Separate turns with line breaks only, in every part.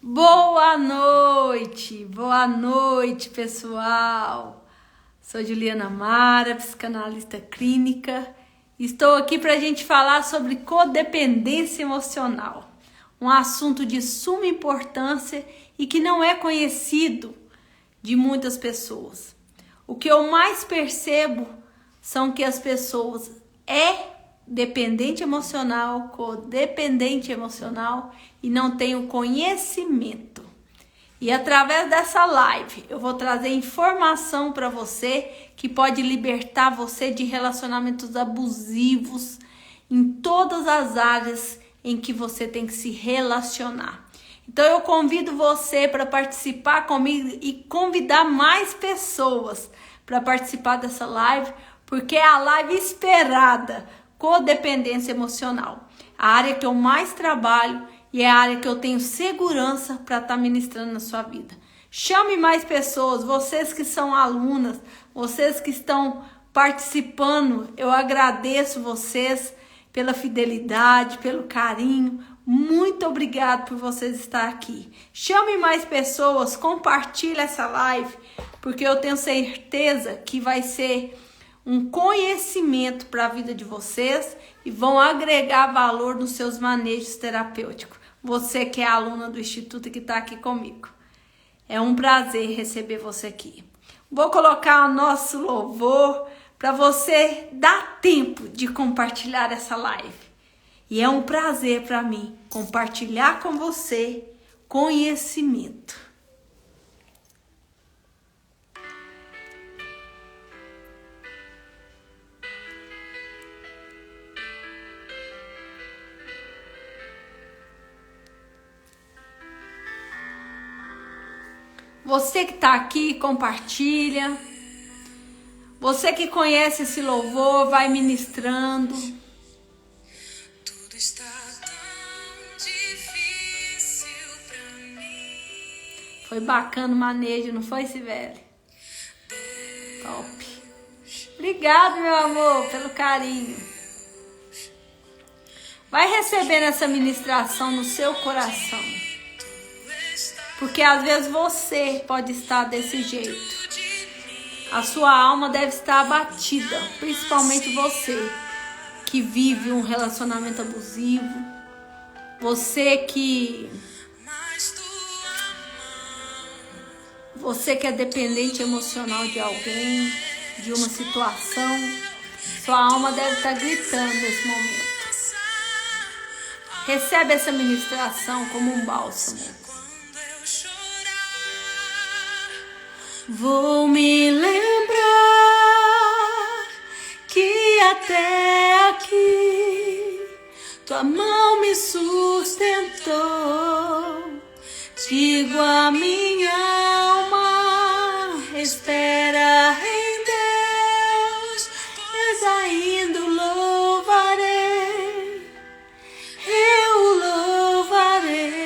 Boa noite, pessoal. Sou Juliana Mara, psicanalista clínica. Estou aqui para a gente falar sobre codependência emocional, um assunto de suma importância e que não é conhecido de muitas pessoas. O que eu mais percebo são que as pessoas dependente emocional, codependente emocional e não tem o conhecimento. E através dessa live eu vou trazer informação para você que pode libertar você de relacionamentos abusivos em todas as áreas em que você tem que se relacionar. Então eu convido você para participar comigo e convidar mais pessoas para participar dessa live, porque é a live esperada. Codependência emocional, a área que eu mais trabalho e é a área que eu tenho segurança para estar ministrando na sua vida. Chame mais pessoas, vocês que são alunas, vocês que estão participando, eu agradeço vocês pela fidelidade, pelo carinho. Muito obrigado por vocês estar aqui. Chame mais pessoas, compartilhe essa live, porque eu tenho certeza que vai ser um conhecimento para a vida de vocês e vão agregar valor nos seus manejos terapêuticos. Você que é aluna do Instituto e que está aqui comigo. É um prazer receber você aqui. Vou colocar o nosso louvor para você dar tempo de compartilhar essa live. E é um prazer para mim compartilhar com você conhecimento. Você que está aqui, compartilha. Você que conhece esse louvor, vai ministrando. Tudo está tão difícil pra mim. Foi bacana o manejo, não foi, Sibeli? Top. Obrigado, meu amor, pelo carinho. Vai recebendo essa ministração no seu coração. Porque às vezes você pode estar desse jeito. A sua alma deve estar abatida, principalmente você que vive um relacionamento abusivo, você que é dependente emocional de alguém, de uma situação. Sua alma deve estar gritando nesse momento. Recebe essa ministração como um bálsamo. Vou me lembrar que até aqui tua mão me sustentou. Digo a minha alma, espera em Deus, mas ainda o louvarei, eu louvarei.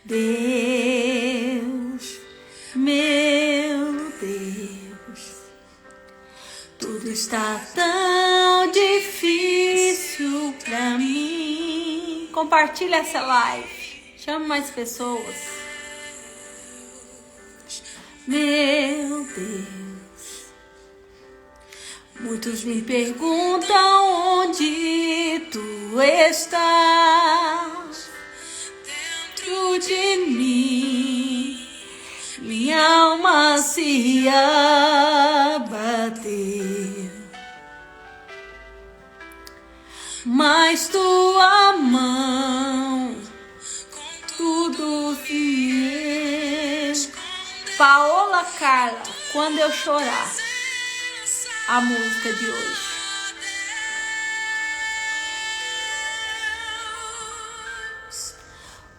Deus, meu Deus, tudo está tão difícil pra mim. Compartilha essa live, chame mais pessoas. Meu Deus, muitos me perguntam onde tu estás. Dentro de mim, minha alma se abateu, mas tua mão tudo fez. Paola Carla, Quando Eu Chorar, a música de hoje.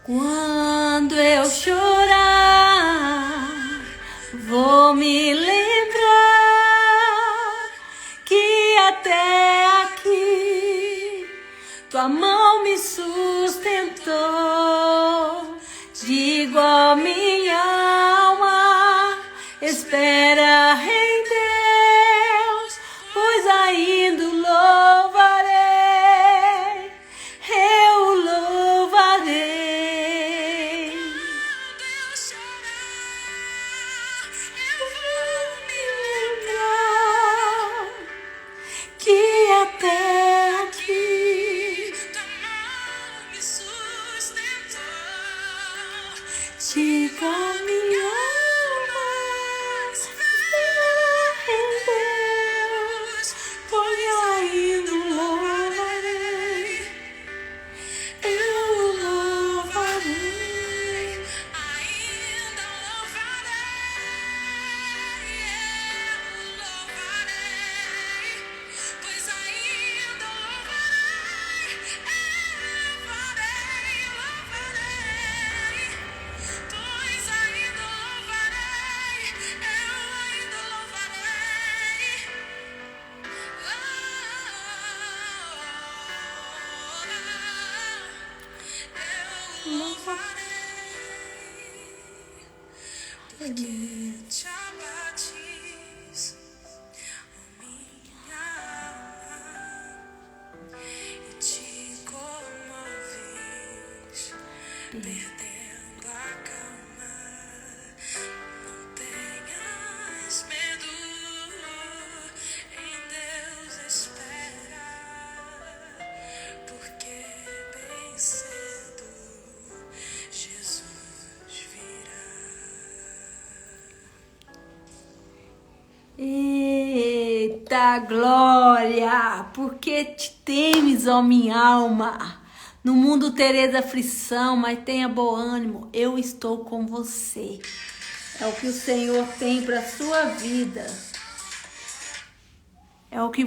Quando eu chorar, vou me lembrar que até aqui tua mão me sustentou. Digo a minha alma, espera em Deus, pois ainda o louvarei, eu louvarei. Porque
te abates, oh minha alma, e te comoves, perdendo a calma. Não tenhas medo, em Deus espera, porque bem cedo Jesus virá.
Eita glória! Porque te temes, ó minha alma? No mundo tereis aflição, mas tenha bom ânimo, eu estou com você. É o que o Senhor tem para sua vida. É o que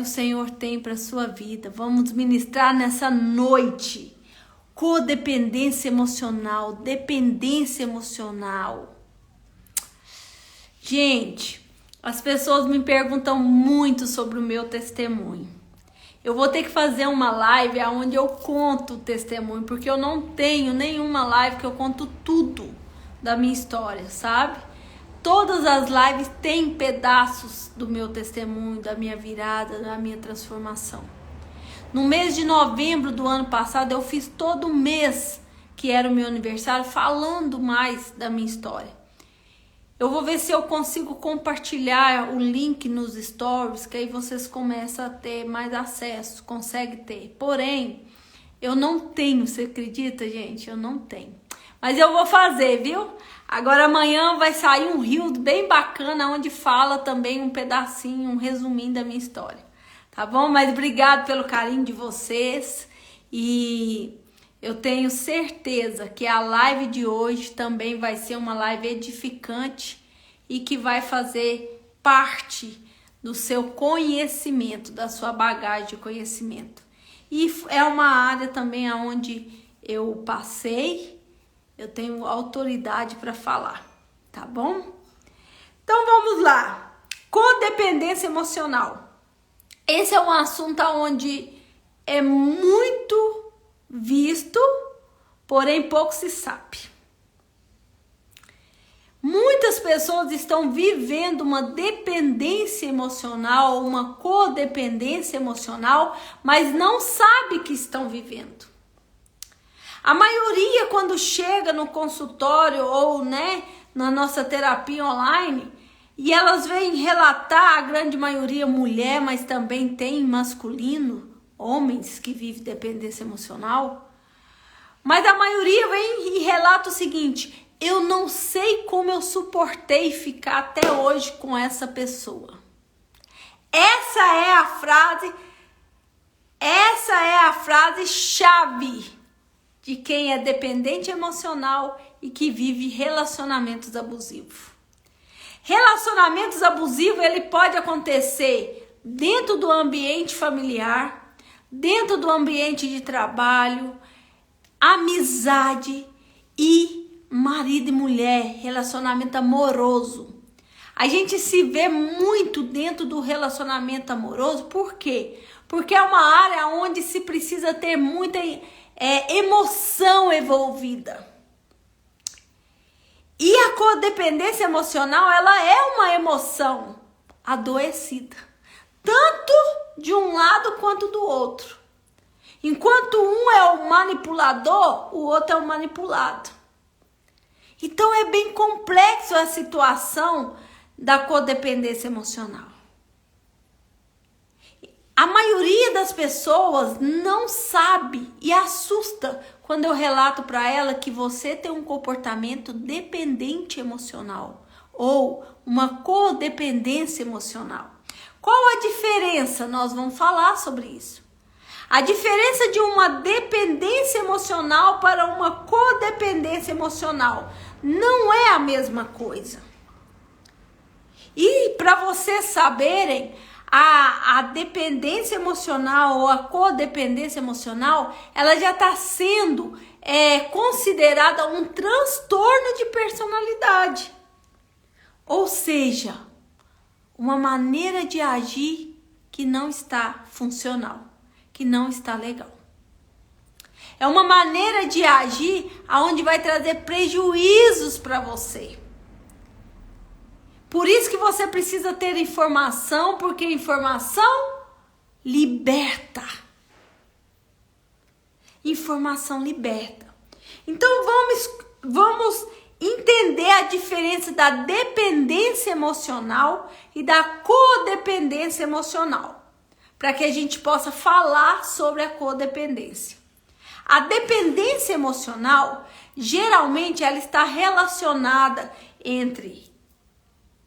o Senhor tem para sua vida. Vamos ministrar nessa noite. Codependência emocional, dependência emocional. Gente, as pessoas me perguntam muito sobre o meu testemunho. Eu vou ter que fazer uma live onde eu conto o testemunho, porque eu não tenho nenhuma live que eu conto tudo da minha história, sabe? Todas as lives têm pedaços do meu testemunho, da minha virada, da minha transformação. No mês de novembro do ano passado, eu fiz todo mês, que era o meu aniversário, falando mais da minha história. Eu vou ver se eu consigo compartilhar o link nos stories, que aí vocês começam a ter mais acesso, consegue ter. Porém, eu não tenho, você acredita, gente? Eu não tenho. Mas eu vou fazer, viu? Agora amanhã vai sair um reel bem bacana, onde fala também um pedacinho, um resuminho da minha história. Tá bom? Mas obrigado pelo carinho de vocês. E eu tenho certeza que a live de hoje também vai ser uma live edificante e que vai fazer parte do seu conhecimento, da sua bagagem de conhecimento. E é uma área também onde eu passei, eu tenho autoridade para falar, tá bom? Então vamos lá. Codependência emocional. Esse é um assunto onde é muito visto, porém pouco se sabe. Muitas pessoas estão vivendo uma dependência emocional, uma codependência emocional, mas não sabe que estão vivendo. A maioria, quando chega no consultório ou na nossa terapia online, e elas vêm relatar, a grande maioria mulher, mas também tem masculino, homens que vivem dependência emocional. Mas a maioria vem e relata o seguinte: eu não sei como eu suportei ficar até hoje com essa pessoa. Essa é a frase chave de quem é dependente emocional e que vive relacionamentos abusivos. Relacionamentos abusivos, ele pode acontecer dentro do ambiente familiar, dentro do ambiente de trabalho, amizade e marido e mulher, relacionamento amoroso. A gente se vê muito dentro do relacionamento amoroso, por quê? Porque é uma área onde se precisa ter muita emoção envolvida. E a codependência emocional, ela é uma emoção adoecida, tanto de um lado quanto do outro. Enquanto um é o manipulador, o outro é o manipulado. Então é bem complexo a situação da codependência emocional. A maioria das pessoas não sabe e assusta quando eu relato para ela que você tem um comportamento dependente emocional ou uma codependência emocional. Qual a diferença? Nós vamos falar sobre isso. A diferença de uma dependência emocional para uma codependência emocional não é a mesma coisa. E para vocês saberem, a dependência emocional ou a codependência emocional, ela já está sendo considerada um transtorno de personalidade. Ou seja, uma maneira de agir que não está funcional, que não está legal. É uma maneira de agir aonde vai trazer prejuízos para você. Por isso que você precisa ter informação, porque informação liberta. Informação liberta. Então vamos entender a diferença da dependência emocional e da codependência emocional, para que a gente possa falar sobre a codependência. A dependência emocional, geralmente, ela está relacionada entre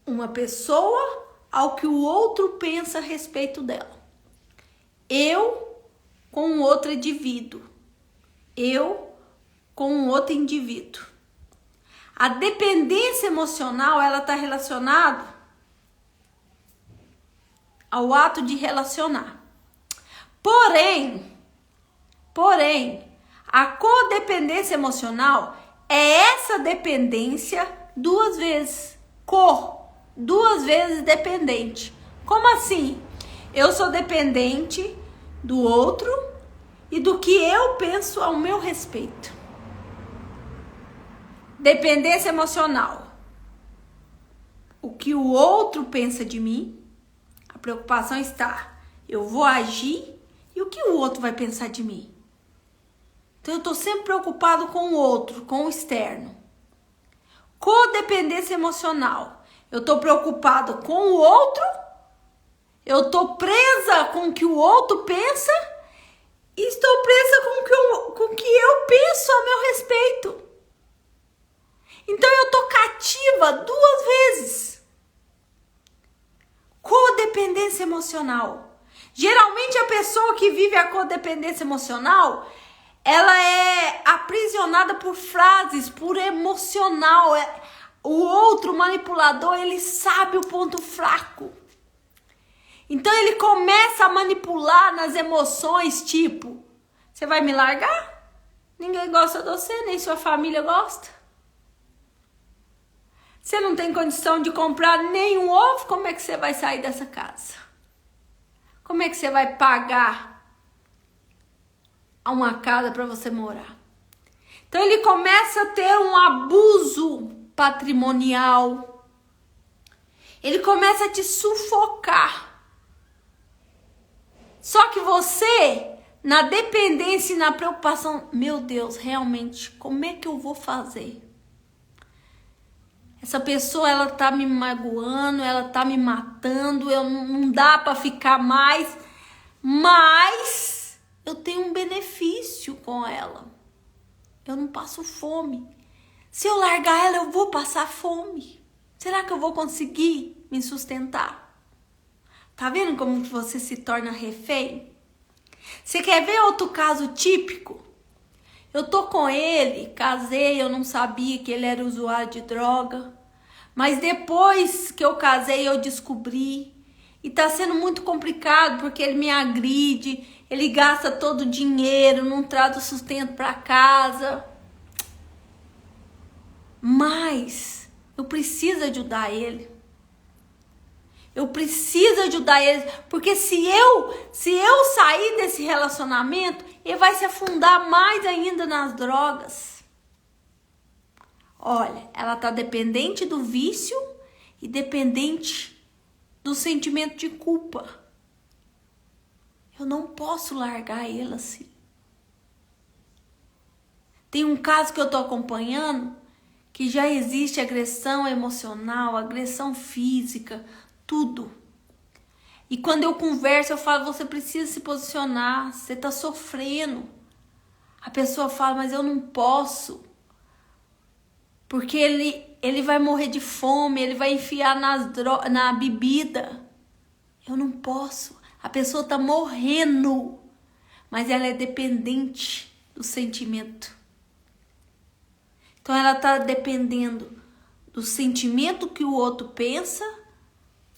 uma pessoa ao que o outro pensa a respeito dela. Eu com um outro indivíduo. Eu com um outro indivíduo. A dependência emocional, ela está relacionada ao ato de relacionar. Porém, a codependência emocional é essa dependência duas vezes. Duas vezes dependente. Como assim? Eu sou dependente do outro e do que eu penso ao meu respeito. Dependência emocional. O que o outro pensa de mim, a preocupação está, eu vou agir e o que o outro vai pensar de mim? Então eu estou sempre preocupado com o outro, com o externo. Codependência emocional. Eu estou preocupado com o outro, eu estou presa com o que o outro pensa e estou presa com o que eu penso a meu respeito. Então eu estou cativa duas vezes. Codependência emocional. Geralmente a pessoa que vive a codependência emocional, ela é aprisionada por frases, por emocional. O outro manipulador, ele sabe o ponto fraco. Então ele começa a manipular nas emoções, tipo, você vai me largar? Ninguém gosta de você, nem sua família gosta. Você não tem condição de comprar nenhum ovo, como é que você vai sair dessa casa? Como é que você vai pagar uma casa para você morar? Então ele começa a ter um abuso patrimonial. Ele começa a te sufocar. Só que você, na dependência e na preocupação, meu Deus, realmente, como é que eu vou fazer? Essa pessoa, ela tá me magoando, ela tá me matando, não dá para ficar mais, mas eu tenho um benefício com ela. Eu não passo fome. Se eu largar ela, eu vou passar fome. Será que eu vou conseguir me sustentar? Tá vendo como você se torna refém? Você quer ver outro caso típico? Eu tô com ele, casei, eu não sabia que ele era usuário de droga. Mas depois que eu casei, eu descobri. E tá sendo muito complicado, porque ele me agride, ele gasta todo o dinheiro, não traz o sustento para casa. Mas eu preciso ajudar ele. Eu preciso ajudar ele, porque se eu sair desse relacionamento, ele vai se afundar mais ainda nas drogas. Olha, ela tá dependente do vício e dependente do sentimento de culpa. Eu não posso largar ele assim. Tem um caso que eu tô acompanhando que já existe agressão emocional, agressão física, tudo. E quando eu converso, eu falo, você precisa se posicionar, você tá sofrendo. A pessoa fala, mas eu não posso. Porque ele vai morrer de fome, ele vai enfiar na bebida. Eu não posso. A pessoa tá morrendo, mas ela é dependente do sentimento. Então ela tá dependendo do sentimento que o outro pensa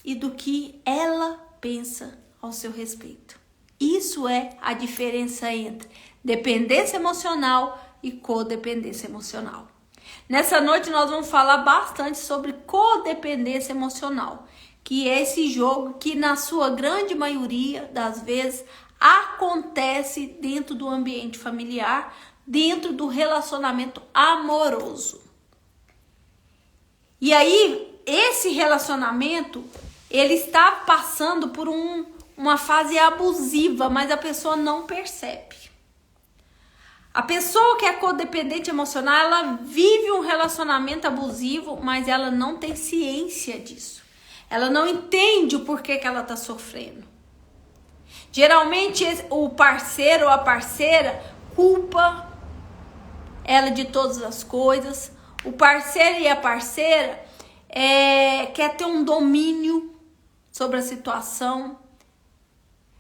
e do que ela pensa ao seu respeito. Isso é a diferença entre dependência emocional e codependência emocional. Nessa noite nós vamos falar bastante sobre codependência emocional, que é esse jogo que na sua grande maioria das vezes acontece dentro do ambiente familiar, dentro do relacionamento amoroso. E aí, esse relacionamento, ele está passando por uma fase abusiva, mas a pessoa não percebe. A pessoa que é codependente emocional, ela vive um relacionamento abusivo, mas ela não tem ciência disso. Ela não entende o porquê que ela está sofrendo. Geralmente, o parceiro ou a parceira culpa ela de todas as coisas. O parceiro e a parceira quer ter um domínio sobre a situação.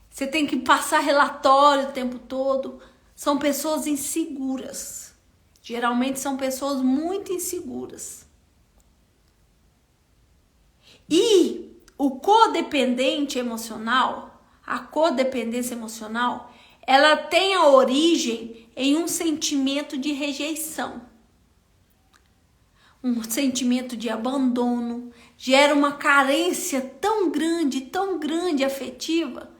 Você tem que passar relatório o tempo todo. São pessoas inseguras. Geralmente são pessoas muito inseguras. E o codependente emocional, a codependência emocional, ela tem a origem em um sentimento de rejeição. Um sentimento de abandono, gera uma carência tão grande afetiva,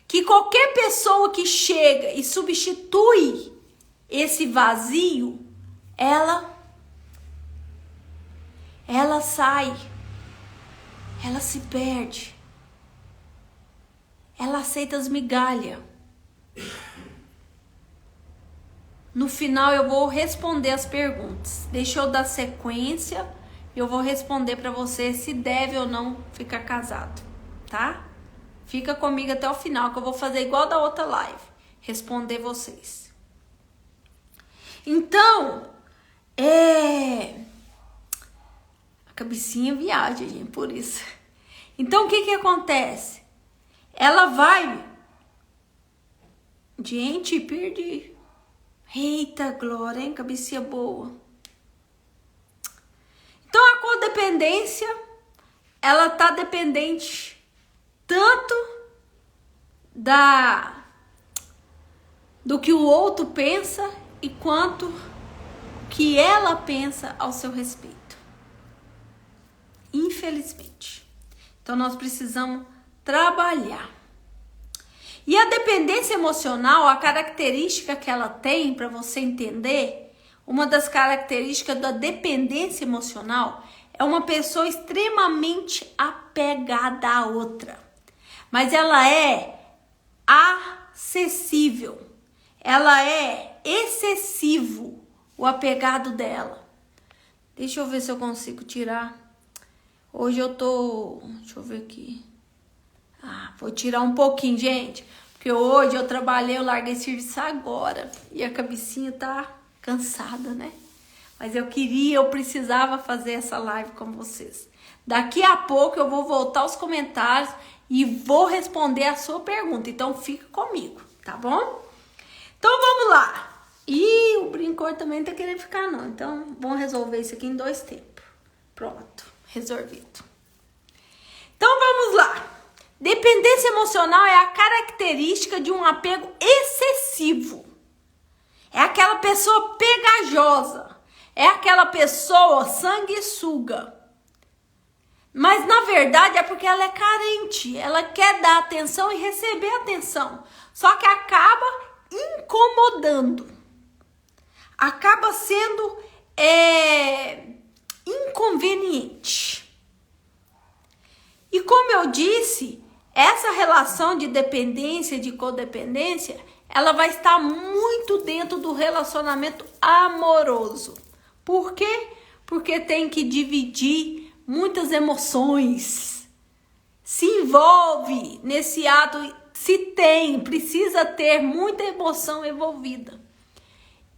que qualquer pessoa que chega e substitui esse vazio, ela sai, ela se perde, ela aceita as migalhas. No final eu vou responder as perguntas. Deixa eu dar sequência e eu vou responder para você se deve ou não ficar casado, tá? Fica comigo até o final que eu vou fazer igual da outra live, responder vocês. Então, a cabecinha viaja, gente, por isso. Então, o que acontece? Ela vai... Gente, perdi. Eita, glória, hein? Cabecinha boa. Então, a codependência, ela tá dependente tanto do que o outro pensa e quanto que ela pensa ao seu respeito. Infelizmente. Então, nós precisamos trabalhar. E a dependência emocional, a característica que ela tem, para você entender, uma das características da dependência emocional é uma pessoa extremamente apegada à outra. Mas ela é acessível. Ela é excessivo o apegado dela. Deixa eu ver se eu consigo tirar. Hoje eu tô... Deixa eu ver aqui. Vou tirar um pouquinho, gente. Porque hoje eu trabalhei, eu larguei serviço agora. E a cabecinha tá cansada, né? Mas eu precisava fazer essa live com vocês. Daqui a pouco eu vou voltar aos comentários e vou responder a sua pergunta. Então fica comigo, tá bom? Então vamos lá. E o brincor também não tá querendo ficar não. Então vamos resolver isso aqui em 2 tempos. Pronto, resolvido. Então vamos lá. Dependência emocional é a característica de um apego excessivo. É aquela pessoa pegajosa. É aquela pessoa sanguessuga. Mas na verdade é porque ela é carente. Ela quer dar atenção e receber atenção. Só que acaba incomodando. Acaba sendo inconveniente. E como eu disse, essa relação de dependência, de codependência, ela vai estar muito dentro do relacionamento amoroso. Por quê? Porque tem que dividir muitas emoções. Se envolve nesse ato, precisa ter muita emoção envolvida.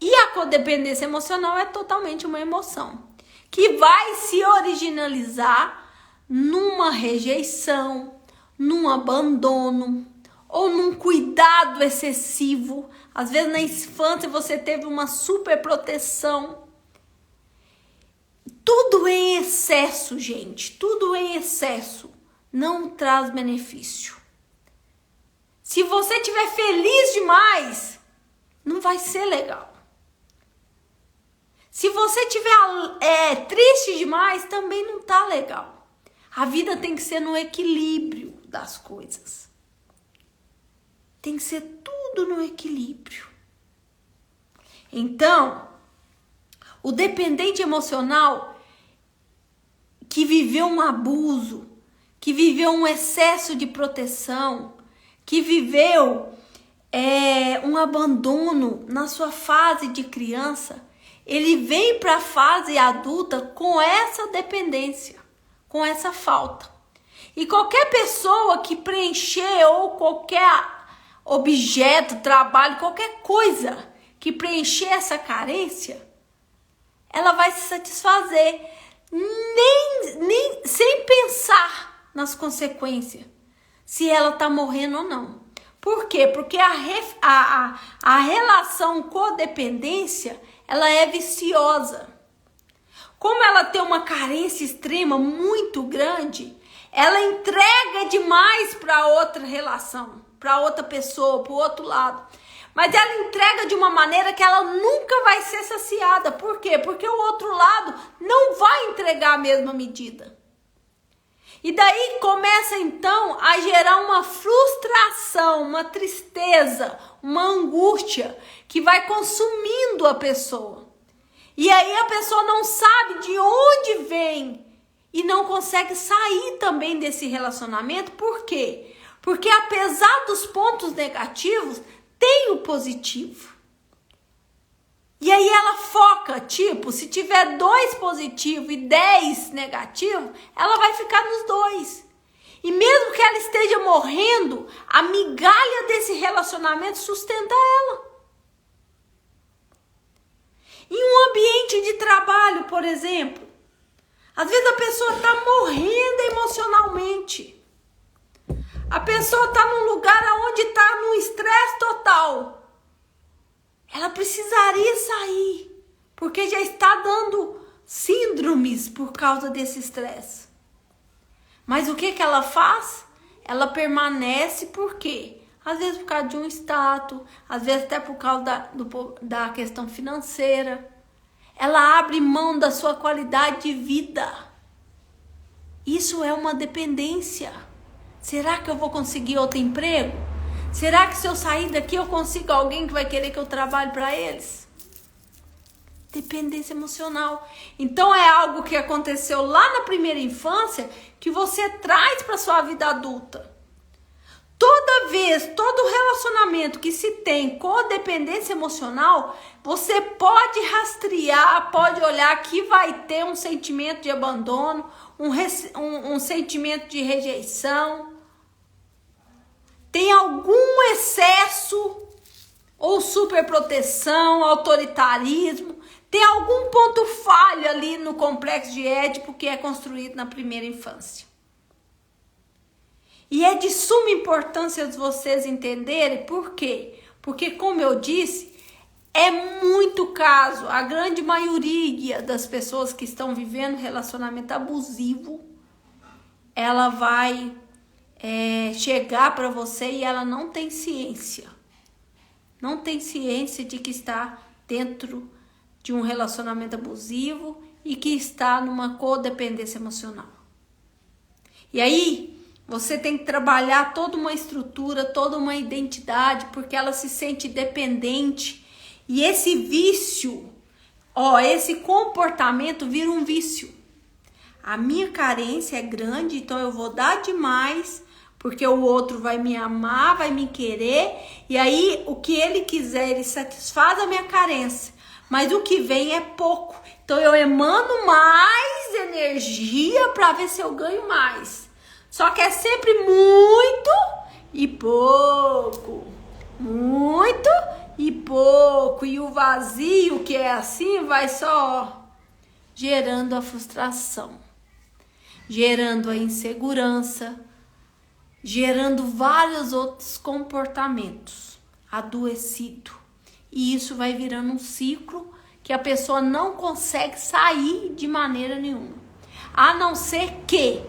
E a codependência emocional é totalmente uma emoção que vai se originalizar numa rejeição, num abandono ou num cuidado excessivo. Às vezes na infância você teve uma super proteção. Tudo em excesso, gente, tudo em excesso não traz benefício. Se você estiver feliz demais, não vai ser legal. Se você estiver triste demais, também não tá legal. A vida tem que ser no equilíbrio das coisas. Tem que ser tudo no equilíbrio. Então, o dependente emocional que viveu um abuso, que viveu um excesso de proteção, que viveu um abandono na sua fase de criança, ele vem para a fase adulta com essa dependência, com essa falta. E qualquer pessoa que preencher, ou qualquer objeto, trabalho, qualquer coisa que preencher essa carência, ela vai se satisfazer, nem sem pensar nas consequências, se ela está morrendo ou não. Por quê? Porque a relação codependência, ela é viciosa. Como ela tem uma carência extrema muito grande, ela entrega demais para outra relação, para outra pessoa, para o outro lado. Mas ela entrega de uma maneira que ela nunca vai ser saciada. Por quê? Porque o outro lado não vai entregar a mesma medida. E daí começa então a gerar uma frustração, uma tristeza, uma angústia que vai consumindo a pessoa. E aí a pessoa não sabe de onde vem e não consegue sair também desse relacionamento. Por quê? Porque apesar dos pontos negativos, tem o positivo. E aí ela foca, tipo, se tiver 2 positivos e 10 negativos, ela vai ficar nos 2. E mesmo que ela esteja morrendo, a migalha desse relacionamento sustenta ela. Em um ambiente de trabalho, por exemplo, às vezes a pessoa está morrendo emocionalmente. A pessoa está num lugar onde está num estresse total. Ela precisaria sair, porque já está dando síndromes por causa desse estresse. Mas o que ela faz? Ela permanece por quê? Às vezes por causa de um status, às vezes até por causa da questão financeira. Ela abre mão da sua qualidade de vida. Isso é uma dependência. Será que eu vou conseguir outro emprego? Será que se eu sair daqui eu consigo alguém que vai querer que eu trabalhe para eles? Dependência emocional. Então é algo que aconteceu lá na primeira infância que você traz para sua vida adulta. Todo relacionamento que se tem codependência emocional, você pode rastrear, pode olhar que vai ter um sentimento de abandono, um sentimento de rejeição. Tem algum excesso ou superproteção, autoritarismo. Tem algum ponto falho ali no complexo de Édipo que é construído na primeira infância. E é de suma importância vocês entenderem por quê? Porque, como eu disse, é muito caso, a grande maioria das pessoas que estão vivendo relacionamento abusivo, ela vai chegar para você e ela não tem ciência. Não tem ciência de que está dentro de um relacionamento abusivo e que está numa codependência emocional. E aí, você tem que trabalhar toda uma estrutura, toda uma identidade, porque ela se sente dependente. E esse vício, esse comportamento vira um vício. A minha carência é grande, então eu vou dar demais, porque o outro vai me amar, vai me querer. E aí, o que ele quiser, ele satisfaz a minha carência. Mas o que vem é pouco. Então, eu emano mais energia para ver se eu ganho mais. Só que é sempre muito e pouco. Muito e pouco. E o vazio, que é assim, vai só gerando a frustração. Gerando a insegurança. Gerando vários outros comportamentos adoecidos. E isso vai virando um ciclo que a pessoa não consegue sair de maneira nenhuma. A não ser que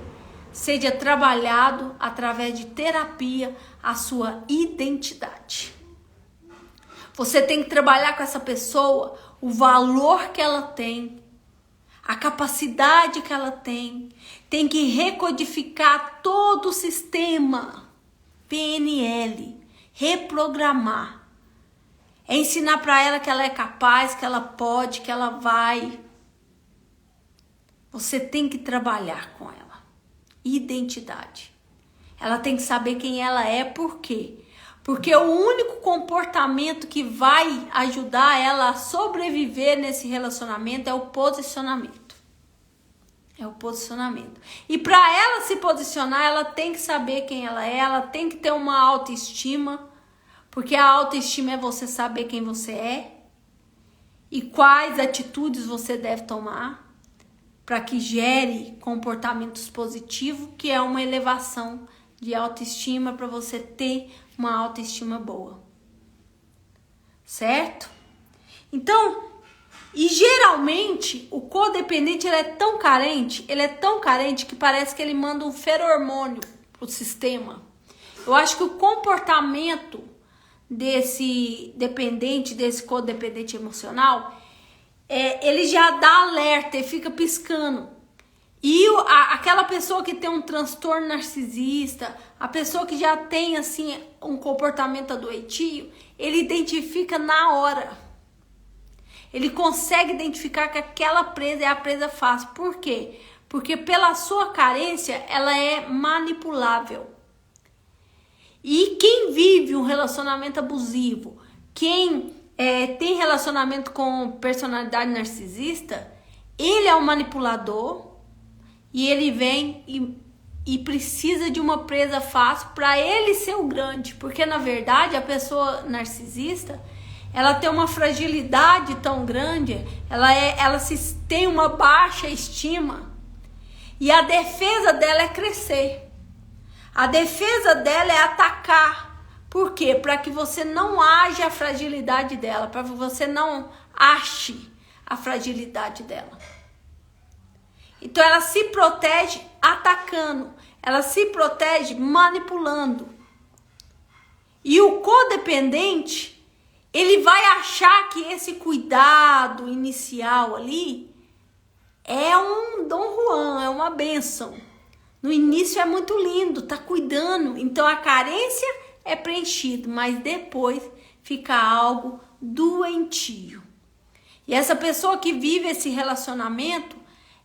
seja trabalhado através de terapia a sua identidade. Você tem que trabalhar com essa pessoa o valor que ela tem, a capacidade que ela tem que recodificar todo o sistema PNL, reprogramar. É ensinar para ela que ela é capaz, que ela pode, que ela vai. Você tem que trabalhar com ela. Identidade. Ela tem que saber quem ela é, por quê? Porque o único comportamento que vai ajudar ela a sobreviver nesse relacionamento é o posicionamento. É o posicionamento. E para ela se posicionar, ela tem que saber quem ela tem que ter uma autoestima, porque a autoestima é você saber quem você é e quais atitudes você deve tomar para que gere comportamentos positivos, que é uma elevação de autoestima para você ter uma autoestima boa. Certo? Então, e geralmente o codependente ele é tão carente que parece que ele manda um feromônio pro sistema. Eu acho que o comportamento desse dependente, desse codependente emocional, ele já dá alerta e fica piscando. E aquela pessoa que tem um transtorno narcisista, a pessoa que já tem assim um comportamento adoentio, ele identifica na hora. Ele consegue identificar que aquela presa é a presa fácil. Por quê? Porque pela sua carência, ela é manipulável. E quem vive um relacionamento abusivo, quem tem relacionamento com personalidade narcisista, ele é um manipulador e ele vem e precisa de uma presa fácil para ele ser o grande. Porque, na verdade, a pessoa narcisista, ela tem uma fragilidade tão grande, ela tem uma baixa estima e a defesa dela é crescer. A defesa dela é atacar. Por quê? Para que você não haja a fragilidade dela, para que você não ache a fragilidade dela. Então ela se protege atacando, ela se protege manipulando. E o codependente, ele vai achar que esse cuidado inicial ali é um Dom Juan, é uma bênção. No início é muito lindo, tá cuidando. Então a carência é preenchida, mas depois fica algo doentio. E essa pessoa que vive esse relacionamento,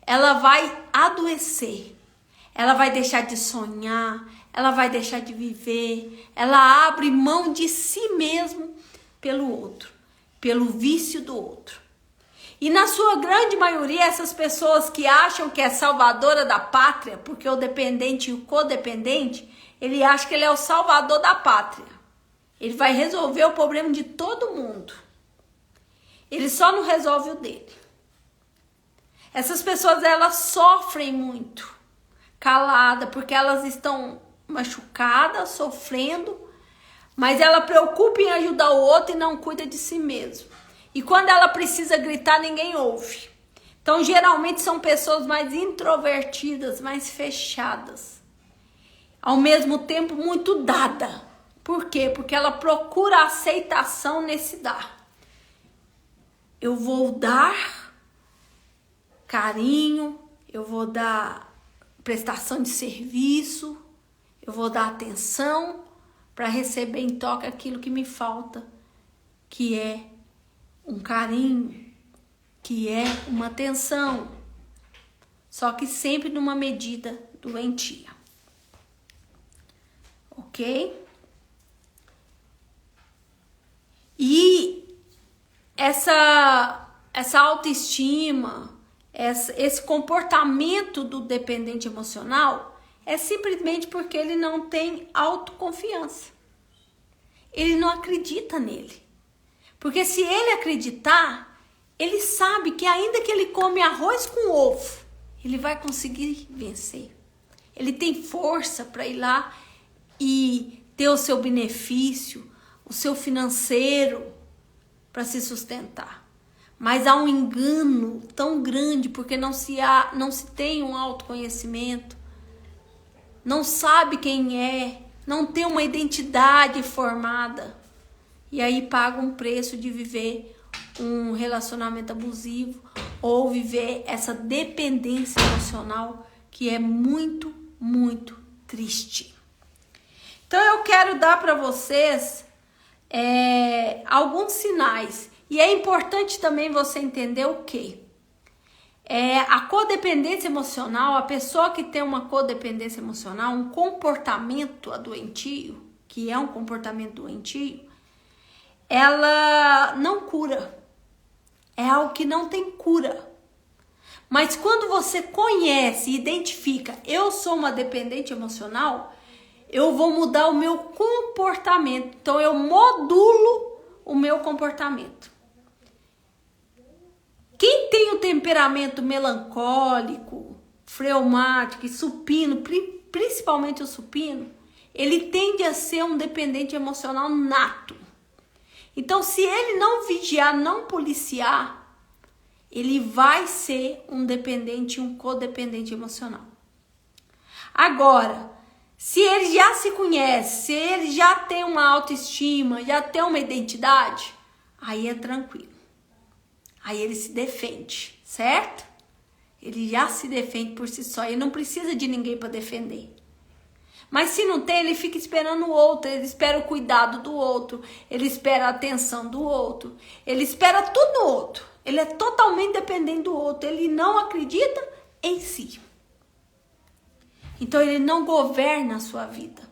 ela vai adoecer. Ela vai deixar de sonhar, ela vai deixar de viver, ela abre mão de si mesmo pelo outro, pelo vício do outro. E na sua grande maioria, essas pessoas que acham que é salvadora da pátria, porque o dependente e o codependente, ele acha que ele é o salvador da pátria. Ele vai resolver o problema de todo mundo. Ele só não resolve o dele. Essas pessoas, elas sofrem muito, calada, porque elas estão machucadas, sofrendo, mas ela preocupa em ajudar o outro e não cuida de si mesmo. E quando ela precisa gritar, ninguém ouve. Então, geralmente, são pessoas mais introvertidas, mais fechadas. Ao mesmo tempo, muito dada. Por quê? Porque ela procura aceitação nesse dar. Eu vou dar carinho, eu vou dar prestação de serviço, eu vou dar atenção para receber em troca aquilo que me falta, que é um carinho, que é uma atenção, só que sempre numa medida doentia. Ok? E essa autoestima, esse comportamento do dependente emocional é simplesmente porque ele não tem autoconfiança. Ele não acredita nele. Porque se ele acreditar, ele sabe que ainda que ele come arroz com ovo, ele vai conseguir vencer. Ele tem força para ir lá e ter o seu benefício, o seu financeiro para se sustentar. Mas há um engano tão grande porque não se tem um autoconhecimento, não sabe quem é, não tem uma identidade formada. E aí paga um preço de viver um relacionamento abusivo ou viver essa dependência emocional que é muito, muito triste. Então eu quero dar para vocês alguns sinais. E é importante também você entender o quê? A codependência emocional, a pessoa que tem uma codependência emocional, um comportamento doentio, que é um comportamento doentio, ela não cura. É algo que não tem cura. Mas quando você conhece e identifica, eu sou uma dependente emocional, eu vou mudar o meu comportamento. Então eu modulo o meu comportamento. Quem tem o temperamento melancólico, fleumático e supino, principalmente o supino, ele tende a ser um dependente emocional nato. Então, se ele não vigiar, não policiar, ele vai ser um dependente, um codependente emocional. Agora, se ele já se conhece, se ele já tem uma autoestima, já tem uma identidade, aí é tranquilo. Aí ele se defende, certo? Ele já se defende por si só. Ele não precisa de ninguém para defender. Mas se não tem, ele fica esperando o outro. Ele espera o cuidado do outro. Ele espera a atenção do outro. Ele espera tudo do outro. Ele é totalmente dependente do outro. Ele não acredita em si. Então ele não governa a sua vida.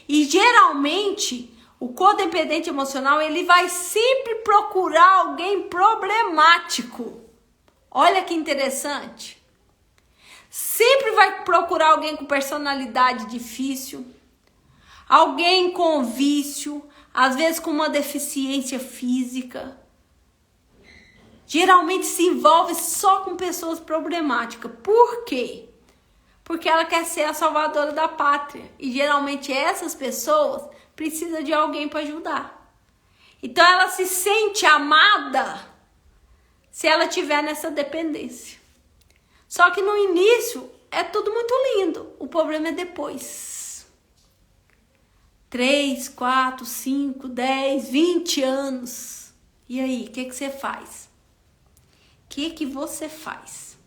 E geralmente o codependente emocional, ele vai sempre procurar alguém problemático. Olha que interessante. Sempre vai procurar alguém com personalidade difícil, alguém com vício, às vezes com uma deficiência física. Geralmente se envolve só com pessoas problemáticas. Por quê? Porque ela quer ser a salvadora da pátria. E geralmente essas pessoas precisam de alguém para ajudar. Então ela se sente amada se ela tiver nessa dependência. Só que no início é tudo muito lindo. O problema é depois. 3, 4, 5, 10, 20 anos. E aí, o que você faz? O que você faz?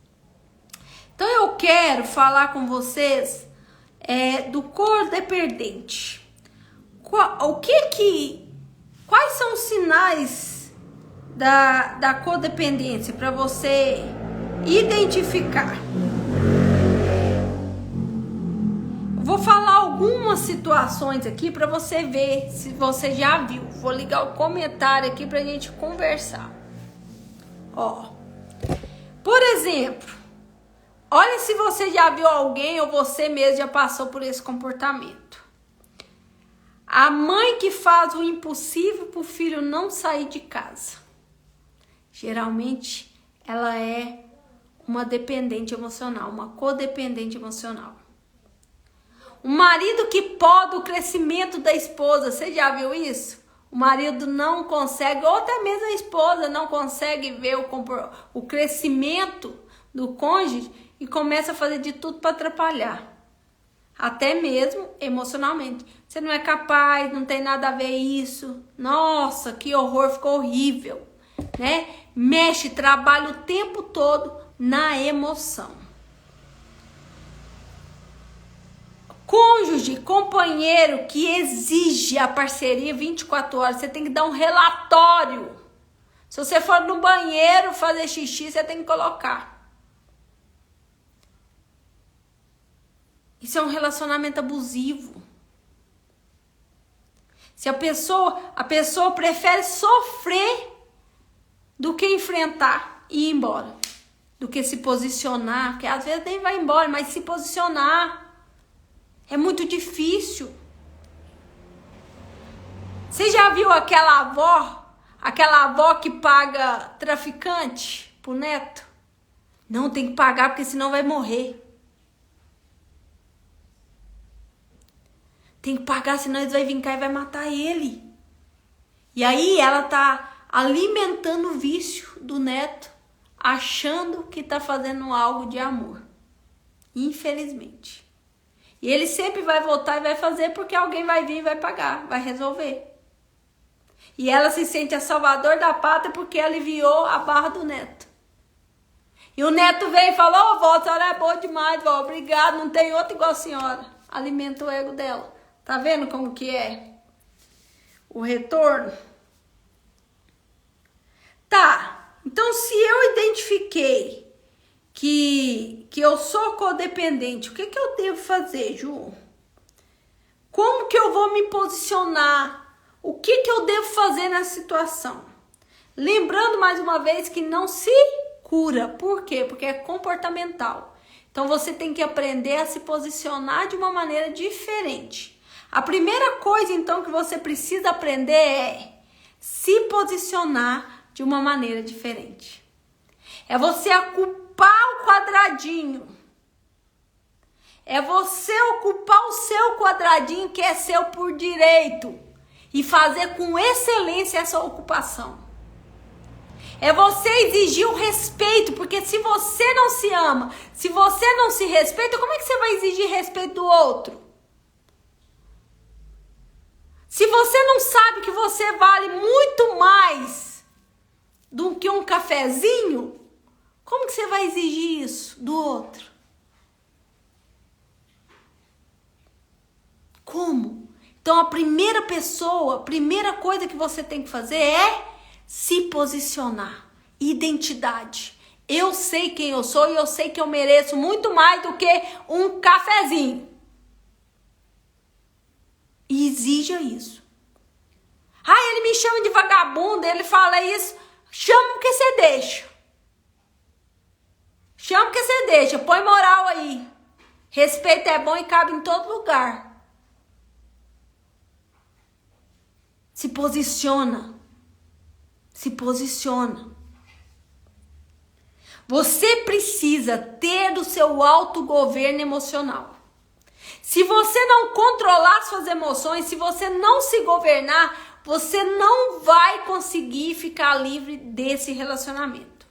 Então eu quero falar com vocês do codependente. Quais são os sinais da codependência para você identificar? Vou falar algumas situações aqui para você ver se você já viu. Vou ligar o comentário aqui pra gente conversar. Por exemplo, olha se você já viu alguém ou você mesmo já passou por esse comportamento. A mãe que faz o impossível para o filho não sair de casa. Geralmente ela é uma dependente emocional, uma codependente emocional. O marido que poda o crescimento da esposa, você já viu isso? O marido não consegue, ou até mesmo a esposa não consegue ver o crescimento do cônjuge e começa a fazer de tudo para atrapalhar. Até mesmo emocionalmente. Você não é capaz, não tem nada a ver isso. Nossa, que horror, ficou horrível. Né? Mexe, trabalha o tempo todo na emoção. Cônjuge, companheiro que exige a parceria 24 horas. Você tem que dar um relatório. Se você for no banheiro fazer xixi, você tem que colocar. Isso é um relacionamento abusivo. Se a pessoa prefere sofrer do que enfrentar e ir embora. Do que se posicionar, que às vezes nem vai embora, mas se posicionar é muito difícil. Você já viu aquela avó que paga traficante pro neto? Não, tem que pagar porque senão vai morrer. Tem que pagar, senão eles vão vir cá e vai matar ele. E aí ela tá alimentando o vício do neto, achando que tá fazendo algo de amor. Infelizmente. E ele sempre vai voltar e vai fazer porque alguém vai vir e vai pagar, vai resolver. E ela se sente a salvador da pátria porque aliviou a barra do neto. E o neto veio e falou: vó, a senhora é boa demais, vó, obrigado, não tem outra igual a senhora. Alimenta o ego dela. Tá vendo como que é o retorno? Tá, então se eu identifiquei que eu sou codependente, o que eu devo fazer, Ju? Como que eu vou me posicionar? O que eu devo fazer nessa situação? Lembrando mais uma vez que não se cura. Por quê? Porque é comportamental. Então você tem que aprender a se posicionar de uma maneira diferente. A primeira coisa então que você precisa aprender é se posicionar de uma maneira diferente. É você ocupar o quadradinho. É você ocupar o seu quadradinho que é seu por direito e fazer com excelência essa ocupação. É você exigir o respeito, porque se você não se ama, se você não se respeita, como é que você vai exigir respeito do outro? Se você não sabe que você vale muito mais do que um cafezinho, como que você vai exigir isso do outro? Como? Então a primeira coisa que você tem que fazer é se posicionar. Identidade. Eu sei quem eu sou e eu sei que eu mereço muito mais do que um cafezinho. E exija isso. Ele me chama de vagabunda, ele fala isso. Chama porque você deixa. Chama porque você deixa. Põe moral aí. Respeito é bom e cabe em todo lugar. Se posiciona. Se posiciona. Você precisa ter o seu autogoverno emocional. Se você não controlar suas emoções, se você não se governar, você não vai conseguir ficar livre desse relacionamento.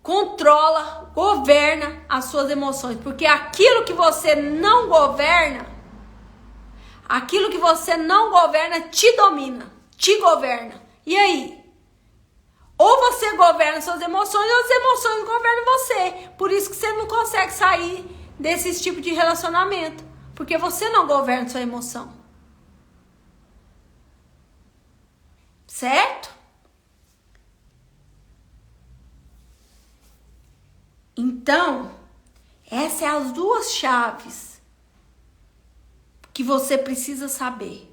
Controla, governa as suas emoções, porque aquilo que você não governa, te domina, te governa. E aí? Ou você governa suas emoções, ou as emoções governam você. Por isso que você não consegue sair desse tipo de relacionamento, porque você não governa sua emoção. Certo? Então, essas são as duas chaves que você precisa saber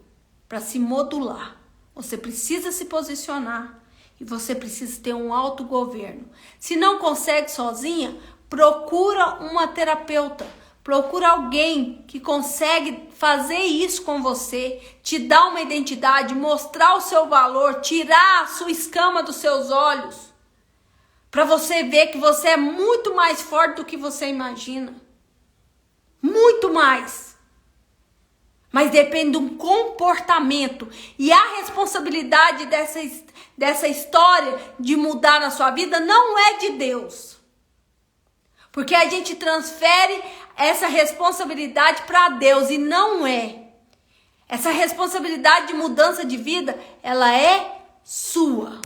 para se modular. Você precisa se posicionar e você precisa ter um autogoverno. Se não consegue sozinha, procura uma terapeuta. Procura alguém que consegue fazer isso com você, te dar uma identidade, mostrar o seu valor, tirar a sua escama dos seus olhos. Para você ver que você é muito mais forte do que você imagina. Muito mais. Mas depende de um comportamento. E a responsabilidade dessa história de mudar na sua vida não é de Deus. Porque a gente transfere essa responsabilidade para Deus e não é. Essa responsabilidade de mudança de vida, ela é sua.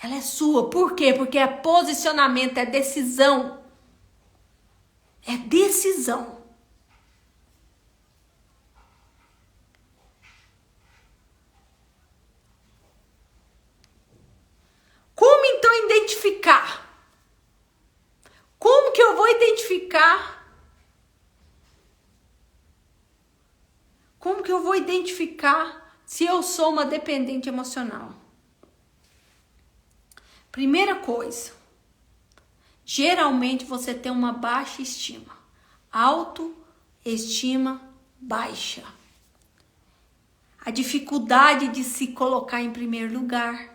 Ela é sua. Por quê? Porque é posicionamento, é decisão. É decisão. Como então identificar? Como que eu vou identificar? Como que eu vou identificar se eu sou uma dependente emocional? Primeira coisa, geralmente você tem uma baixa estima. Autoestima baixa. A dificuldade de se colocar em primeiro lugar.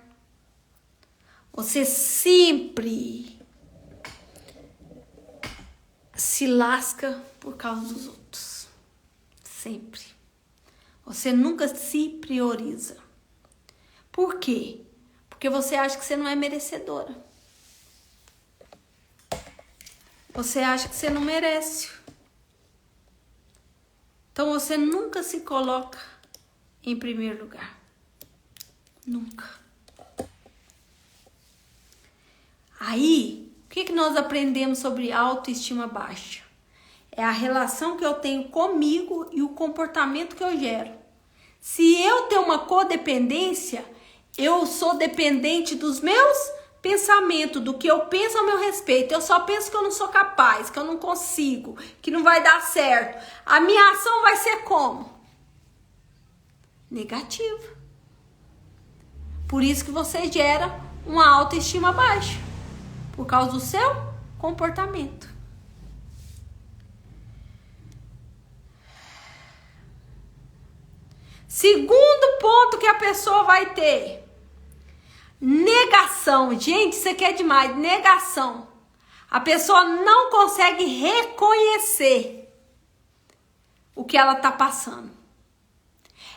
Você sempre se lasca por causa dos outros. Sempre. Você nunca se prioriza. Por quê? Porque você acha que você não é merecedora. Você acha que você não merece. Então você nunca se coloca em primeiro lugar. Nunca. Aí, o que nós aprendemos sobre autoestima baixa? É a relação que eu tenho comigo e o comportamento que eu gero. Se eu tenho uma codependência, eu sou dependente dos meus pensamentos, do que eu penso a meu respeito. Eu só penso que eu não sou capaz, que eu não consigo, que não vai dar certo. A minha ação vai ser como? Negativa. Por isso que você gera uma autoestima baixa. Por causa do seu comportamento. Segundo ponto que a pessoa vai ter. Negação. Gente, isso aqui é demais. Negação. A pessoa não consegue reconhecer o que ela tá passando.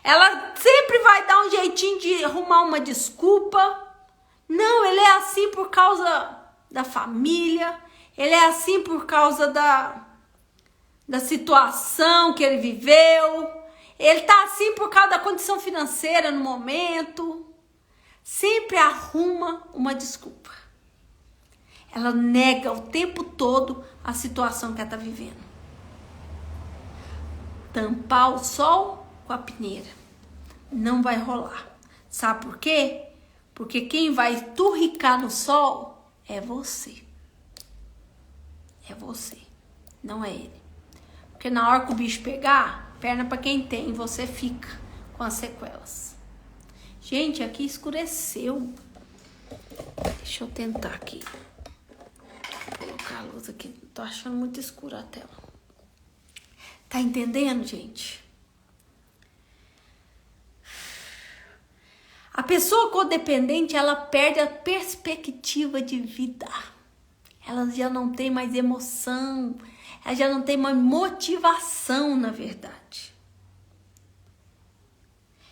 Ela sempre vai dar um jeitinho de arrumar uma desculpa. Não, ele é assim por causa da família. Ele é assim por causa da situação que ele viveu. Ele tá assim por causa da condição financeira no momento. Sempre arruma uma desculpa. Ela nega o tempo todo a situação que ela tá vivendo. Tampar o sol com a peneira. Não vai rolar. Sabe por quê? Porque quem vai turricar no sol é você. É você. Não é ele. Porque na hora que o bicho pegar, perna pra quem tem, você fica com as sequelas. Gente, aqui escureceu. Deixa eu tentar aqui. Vou colocar a luz aqui. Tô achando muito escura a tela. Tá entendendo, gente? A pessoa codependente, ela perde a perspectiva de vida. Ela já não tem mais emoção. Ela já não tem mais motivação, na verdade.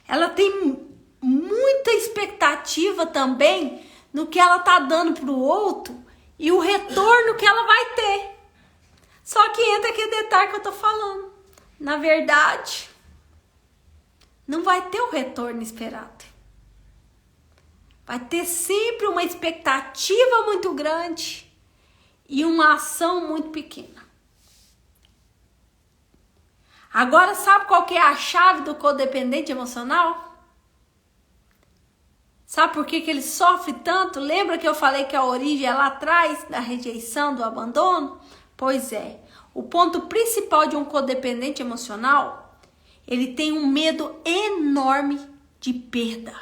Ela tem muita expectativa também no que ela tá dando pro outro e o retorno que ela vai ter. Só que entra aquele detalhe que eu tô falando. Na verdade, não vai ter o retorno esperado. Vai ter sempre uma expectativa muito grande e uma ação muito pequena. Agora, sabe qual que é a chave do codependente emocional? Sabe por que ele sofre tanto? Lembra que eu falei que a origem é lá atrás da rejeição, do abandono? Pois é. O ponto principal de um codependente emocional, ele tem um medo enorme de perda.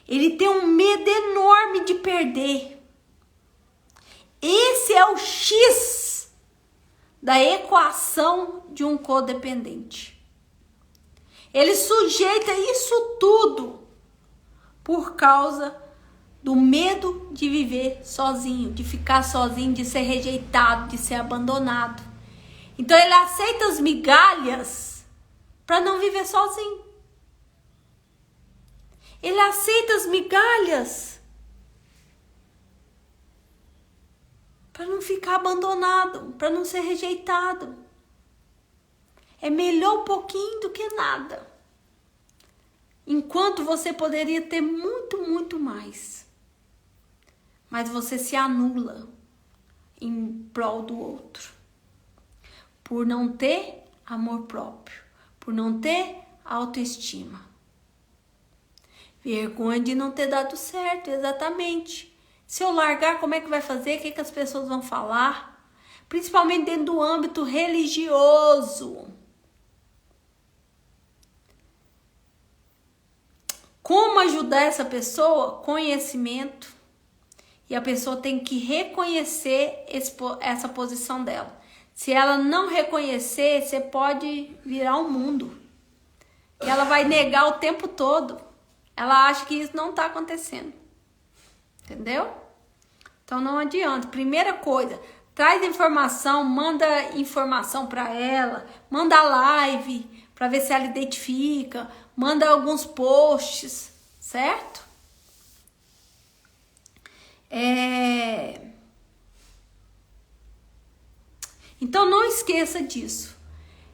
Ele tem um medo enorme de perder. Esse é o X da equação de um codependente. Ele sujeita isso tudo por causa do medo de viver sozinho, de ficar sozinho, de ser rejeitado, de ser abandonado. Então ele aceita as migalhas para não viver sozinho. Ele aceita as migalhas para não ficar abandonado, para não ser rejeitado. É melhor um pouquinho do que nada. Enquanto você poderia ter muito, muito mais. Mas você se anula em prol do outro. Por não ter amor próprio. Por não ter autoestima. Vergonha de não ter dado certo, exatamente. Se eu largar, como é que vai fazer? O que as pessoas vão falar? Principalmente dentro do âmbito religioso. Como ajudar essa pessoa? Conhecimento. E a pessoa tem que reconhecer essa posição dela. Se ela não reconhecer, você pode virar um mundo. E ela vai negar o tempo todo. Ela acha que isso não está acontecendo. Entendeu? Então não adianta. Primeira coisa, traz informação, manda informação para ela, manda live para ver se ela identifica, manda alguns posts, certo? Então não esqueça disso.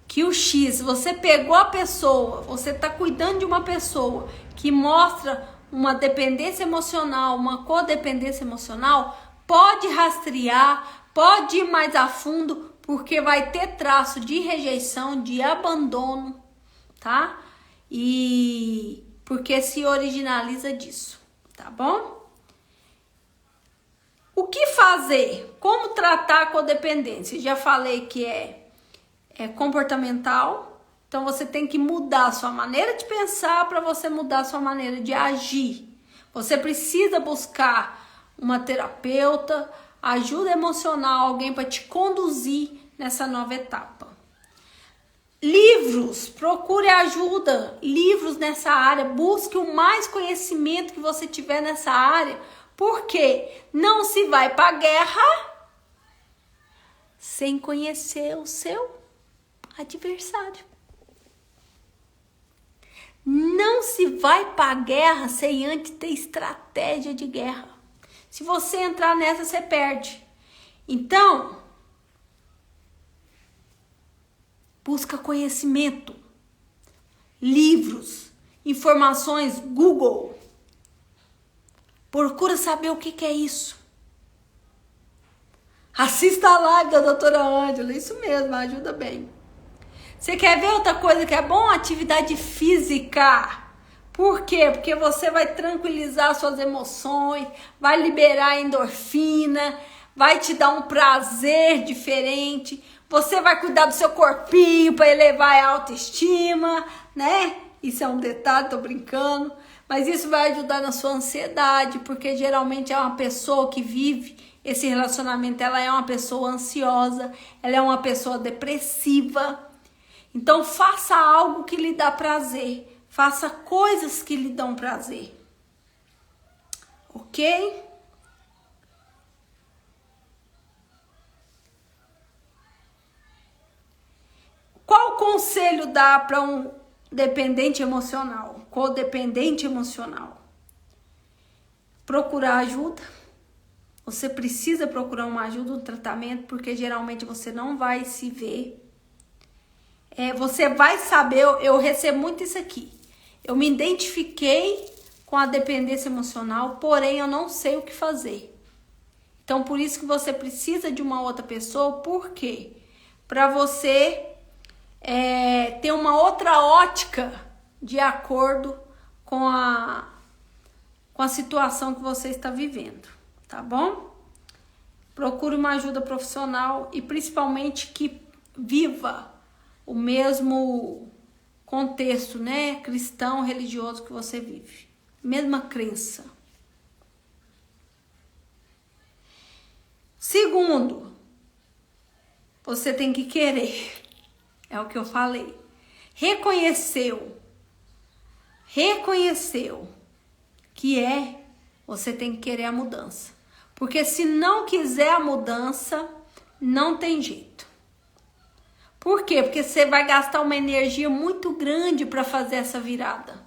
Que o X, você pegou a pessoa, você está cuidando de uma pessoa que mostra uma dependência emocional, uma codependência emocional, pode rastrear, pode ir mais a fundo, porque vai ter traço de rejeição, de abandono, tá? E porque se originaliza disso, tá bom? O que fazer? Como tratar a codependência? Já falei que é comportamental, então você tem que mudar a sua maneira de pensar para você mudar a sua maneira de agir. Você precisa buscar uma terapeuta, ajuda emocional, alguém para te conduzir nessa nova etapa. Livros, procure ajuda, livros nessa área, busque o mais conhecimento que você tiver nessa área, porque não se vai para a guerra sem conhecer o seu adversário. Não se vai para a guerra sem antes ter estratégia de guerra. Se você entrar nessa, você perde. Então, busca conhecimento, livros, informações, Google. Procura saber o que é isso. Assista a live da doutora Ângela, isso mesmo, ajuda bem. Você quer ver outra coisa que é bom? Atividade física. Por quê? Porque você vai tranquilizar suas emoções, vai liberar endorfina, vai te dar um prazer diferente. Você vai cuidar do seu corpinho para elevar a autoestima, né? Isso é um detalhe, tô brincando. Mas isso vai ajudar na sua ansiedade, porque geralmente é uma pessoa que vive esse relacionamento, ela é uma pessoa ansiosa, ela é uma pessoa depressiva. Então faça algo que lhe dá prazer, faça coisas que lhe dão prazer, ok? Qual conselho dá para um dependente emocional, codependente emocional? Procurar ajuda. Você precisa procurar uma ajuda, um tratamento, porque geralmente você não vai se ver. Você vai saber, eu recebo muito isso aqui. Eu me identifiquei com a dependência emocional, porém eu não sei o que fazer. Então, por isso que você precisa de uma outra pessoa. Por quê? Para você ter uma outra ótica de acordo com a situação que você está vivendo, tá bom? Procure uma ajuda profissional e principalmente que viva o mesmo contexto, né, cristão, religioso que você vive. Mesma crença. Segundo, você tem que querer. É o que eu falei. Reconheceu que você tem que querer a mudança. Porque se não quiser a mudança, não tem jeito. Por quê? Porque você vai gastar uma energia muito grande para fazer essa virada.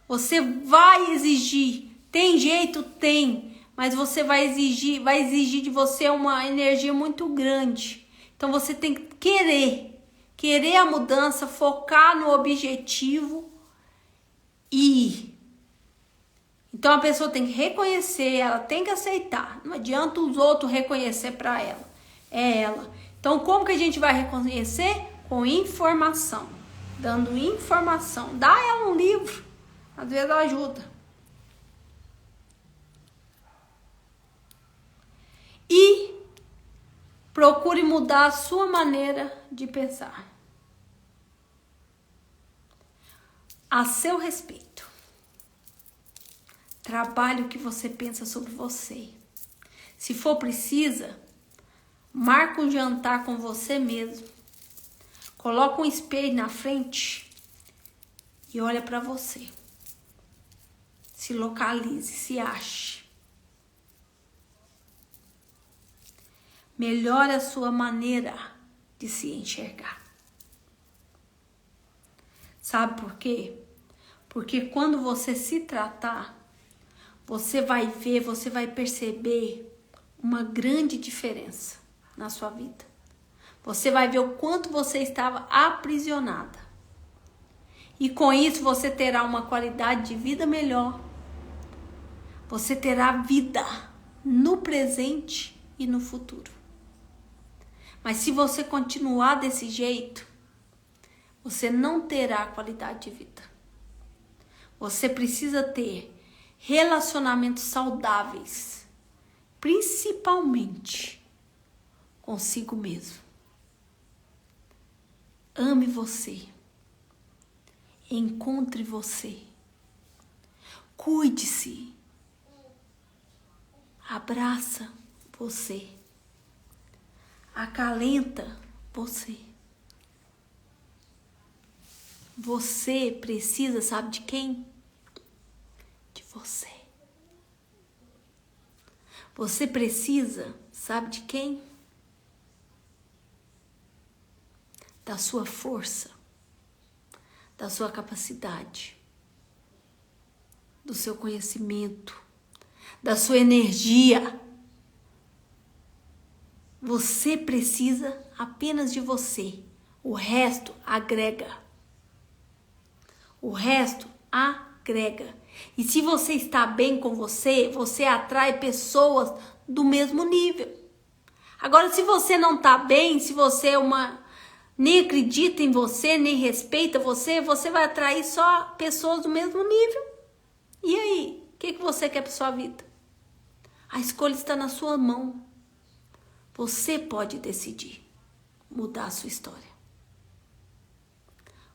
Você vai exigir. Tem jeito? Tem. Mas você vai exigir de você uma energia muito grande. Então você tem que querer a mudança, focar no objetivo e ir. Então a pessoa tem que reconhecer, ela tem que aceitar. Não adianta os outros reconhecer para ela. É ela. Então como que a gente vai reconhecer? Com informação. Dando informação. Dá a ela um livro. Às vezes ajuda. E procure mudar a sua maneira de pensar. A seu respeito. Trabalhe o que você pensa sobre você. Se for precisa, marca um jantar com você mesmo. Coloca um espelho na frente e olha para você. Se localize, se ache. Melhore a sua maneira de se enxergar. Sabe por quê? Porque quando você se tratar, você vai ver, você vai perceber uma grande diferença na sua vida. Você vai ver o quanto você estava aprisionada. E com isso você terá uma qualidade de vida melhor. Você terá vida no presente e no futuro. Mas se você continuar desse jeito, você não terá qualidade de vida. Você precisa ter relacionamentos saudáveis, principalmente consigo mesmo. Ame você. Encontre você. Cuide-se. Abraça você. Acalenta você. Você precisa, sabe de quem? De você. Você precisa, sabe de quem? Da sua força, da sua capacidade, do seu conhecimento, da sua energia. Você precisa apenas de você. O resto agrega. O resto agrega. E se você está bem com você, você atrai pessoas do mesmo nível. Agora, se você não está bem, se você nem acredita em você, nem respeita você, você vai atrair só pessoas do mesmo nível. E aí? O que você quer para sua vida? A escolha está na sua mão. Você pode decidir mudar a sua história.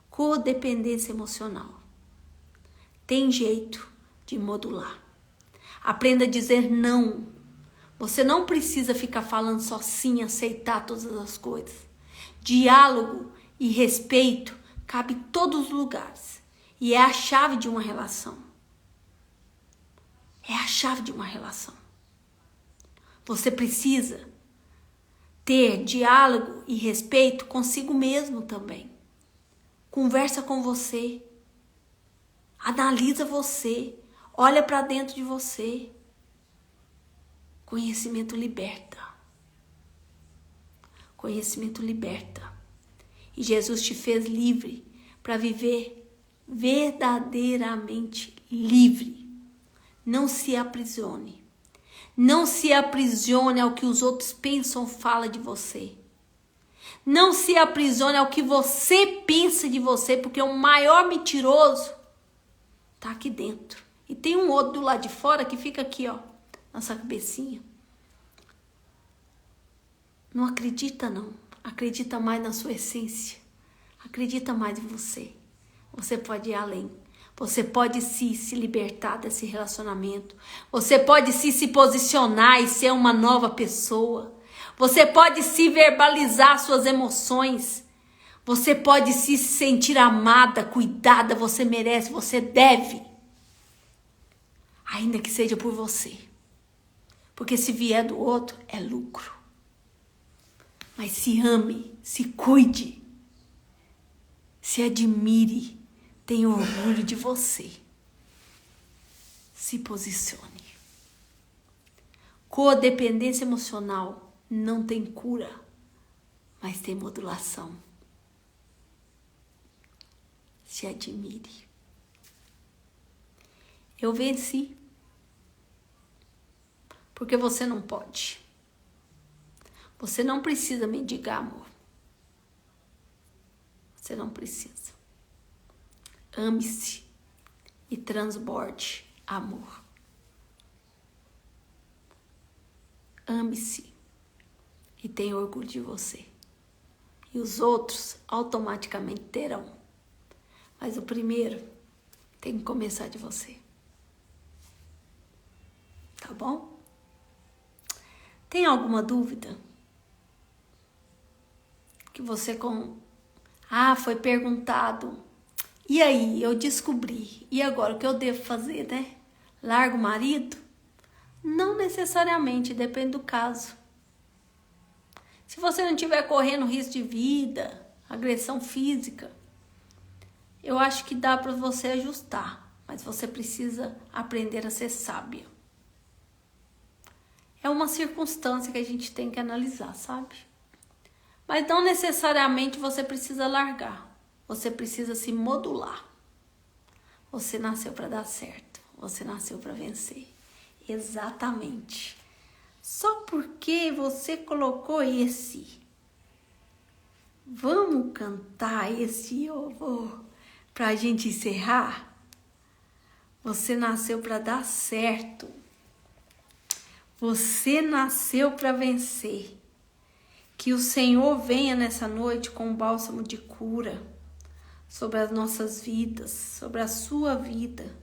Codependência emocional. Tem jeito de modular. Aprenda a dizer não. Você não precisa ficar falando só sim, aceitar todas as coisas. Diálogo e respeito cabe em todos os lugares. E é a chave de uma relação. É a chave de uma relação. Você precisa ter diálogo e respeito consigo mesmo também. Conversa com você. Analisa você. Olha para dentro de você. Conhecimento liberta. Conhecimento liberta. E Jesus te fez livre para viver verdadeiramente livre. Não se aprisione. Não se aprisione ao que os outros pensam ou falam de você. Não se aprisione ao que você pensa de você, porque o maior mentiroso está aqui dentro. E tem um outro do lado de fora que fica aqui, ó, na sua cabecinha. Não acredita, não. Acredita mais na sua essência. Acredita mais em você. Você pode ir além. Você pode se libertar desse relacionamento. Você pode se posicionar e ser uma nova pessoa. Você pode se verbalizar suas emoções. Você pode se sentir amada, cuidada. Você merece, você deve. Ainda que seja por você. Porque se vier do outro, é lucro. Mas se ame, se cuide. Se admire. Tenha orgulho de você. Se posicione. Codependência emocional não tem cura, mas tem modulação. Se admire. Eu venci. Porque você não pode. Você não precisa mendigar amor. Você não precisa. Ame-se e transborde amor. Ame-se e tenha orgulho de você. E os outros automaticamente terão. Mas o primeiro tem que começar de você. Tá bom? Tem alguma dúvida? Que você foi perguntado. E aí, eu descobri. E agora, o que eu devo fazer, né? Largo o marido? Não necessariamente, depende do caso. Se você não estiver correndo risco de vida, agressão física, eu acho que dá para você ajustar. Mas você precisa aprender a ser sábia. É uma circunstância que a gente tem que analisar, sabe? Mas não necessariamente você precisa largar. Você precisa se modular. Você nasceu para dar certo. Você nasceu para vencer. Exatamente. Só porque você colocou esse. Vamos cantar esse louvor pra gente encerrar? Você nasceu para dar certo. Você nasceu para vencer. Que o Senhor venha nessa noite com um bálsamo de cura sobre as nossas vidas, sobre a sua vida.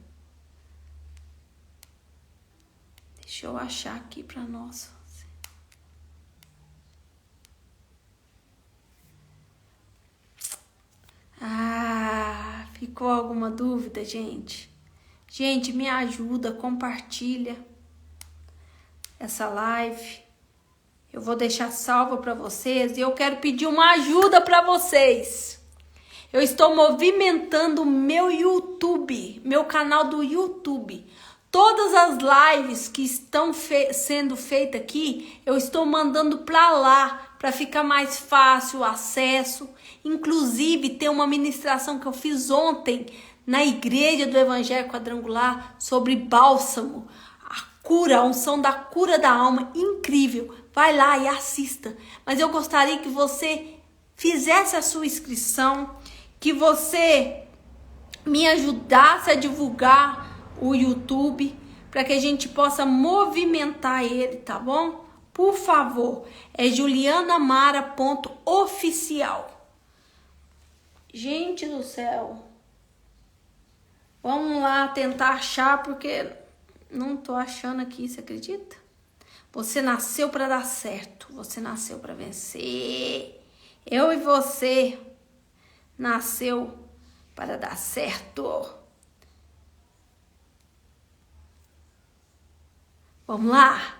Deixa eu achar aqui para nós. Ficou alguma dúvida, gente? Gente, me ajuda, compartilha essa live. Eu vou deixar salva para vocês e eu quero pedir uma ajuda para vocês. Eu estou movimentando o meu YouTube, meu canal do YouTube. Todas as lives que estão sendo feitas aqui, eu estou mandando para lá, para ficar mais fácil o acesso. Inclusive, tem uma ministração que eu fiz ontem na igreja do Evangelho Quadrangular sobre bálsamo, a cura, a unção da cura da alma, incrível. Vai lá e assista. Mas eu gostaria que você fizesse a sua inscrição, que você me ajudasse a divulgar o YouTube, para que a gente possa movimentar ele, tá bom? Por favor, é julianamara.oficial. Gente do céu. Vamos lá tentar achar, porque não tô achando aqui, você acredita? Você nasceu para dar certo, você nasceu para vencer. Eu e você nasceu para dar certo. Vamos lá?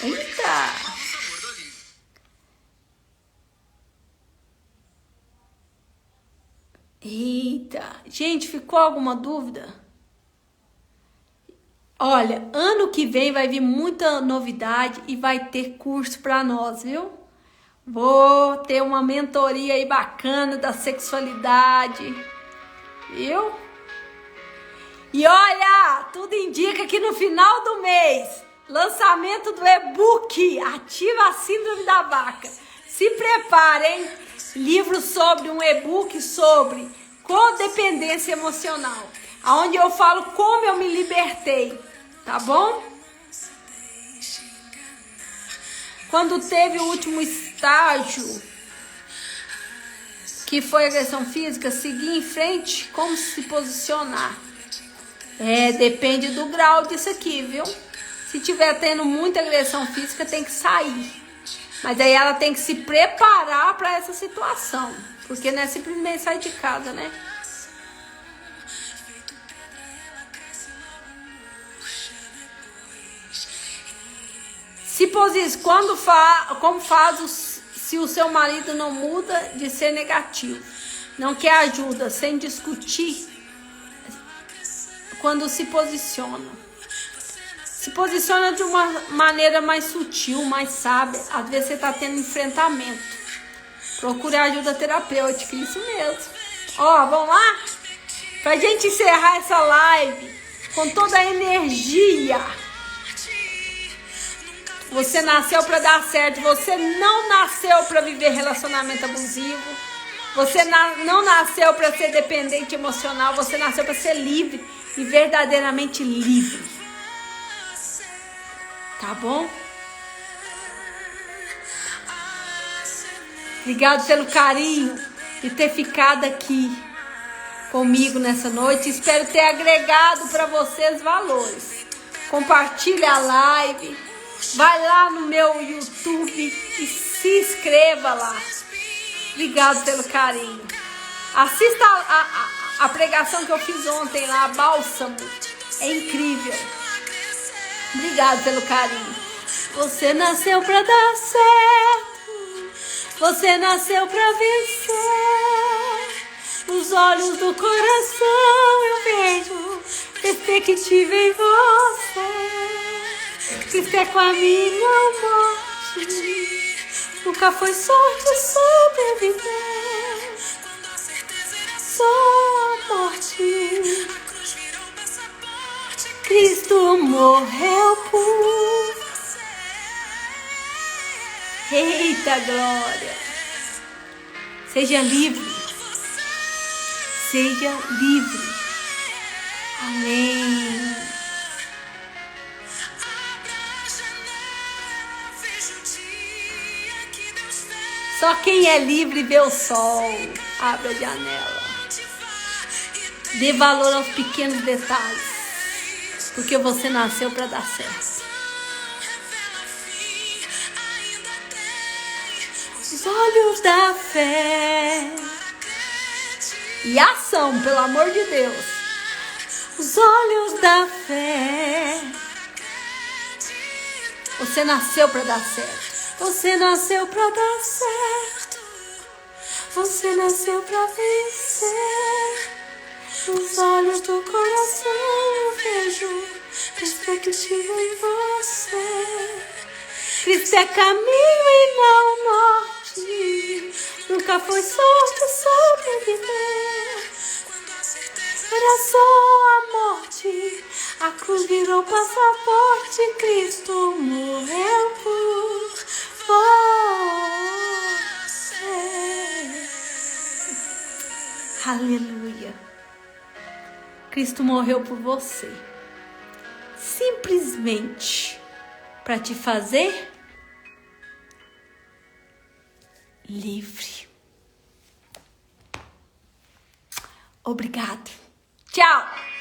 Eita! Eita! Gente, ficou alguma dúvida? Olha, ano que vem vai vir muita novidade e vai ter curso para nós, viu? Vou ter uma mentoria aí bacana da sexualidade, viu? E olha, tudo indica que no final do mês, lançamento do e-book Ativa a Síndrome da Vaca. Se preparem, livro sobre um e-book sobre codependência emocional, onde eu falo como eu me libertei, tá bom? Quando teve o último estágio, que foi agressão física, seguir em frente, como se posicionar. Depende do grau disso aqui, viu? Se tiver tendo muita agressão física, tem que sair. Mas aí ela tem que se preparar para essa situação. Porque não é simplesmente sair de casa, né? Se posiciona, como faz se o seu marido não muda de ser negativo? Não quer ajuda, sem discutir. Quando se posiciona. Se posiciona de uma maneira mais sutil, mais sábia. Às vezes você está tendo enfrentamento. Procure ajuda terapêutica, isso mesmo. Ó, vamos lá? Pra gente encerrar essa live com toda a energia. Você nasceu para dar certo. Você não nasceu para viver relacionamento abusivo. Você não nasceu para ser dependente emocional. Você nasceu para ser livre e verdadeiramente livre. Tá bom? Obrigado pelo carinho de ter ficado aqui comigo nessa noite. Espero ter agregado para vocês valores. Compartilha a live. Vai lá no meu YouTube e se inscreva lá. Obrigado pelo carinho. Assista a pregação que eu fiz ontem lá, Bálsamo. É incrível. Obrigado pelo carinho. Você nasceu pra dar certo. Você nasceu pra vencer. Nos olhos do coração eu vejo perspectiva em você. Cristo é caminho à morte. Nunca foi sorte sobreviver. Só a morte. Cristo morreu. Eita glória! Seja livre. Seja livre. Amém. Só quem é livre vê o sol. Abre a janela. Dê valor aos pequenos detalhes. Porque você nasceu para dar certo. Os olhos da fé. E ação, pelo amor de Deus. Os olhos da fé. Você nasceu para dar certo. Você nasceu para dar certo. Você nasceu para vencer. Nos olhos do coração eu vejo perspectiva em você. Cristo é caminho e não morte. Nunca foi sorte sobreviver. Era só a morte. A cruz virou passaporte. Cristo morreu por você. Aleluia. Cristo morreu por você. Simplesmente para te fazer livre. Obrigado. Tchau.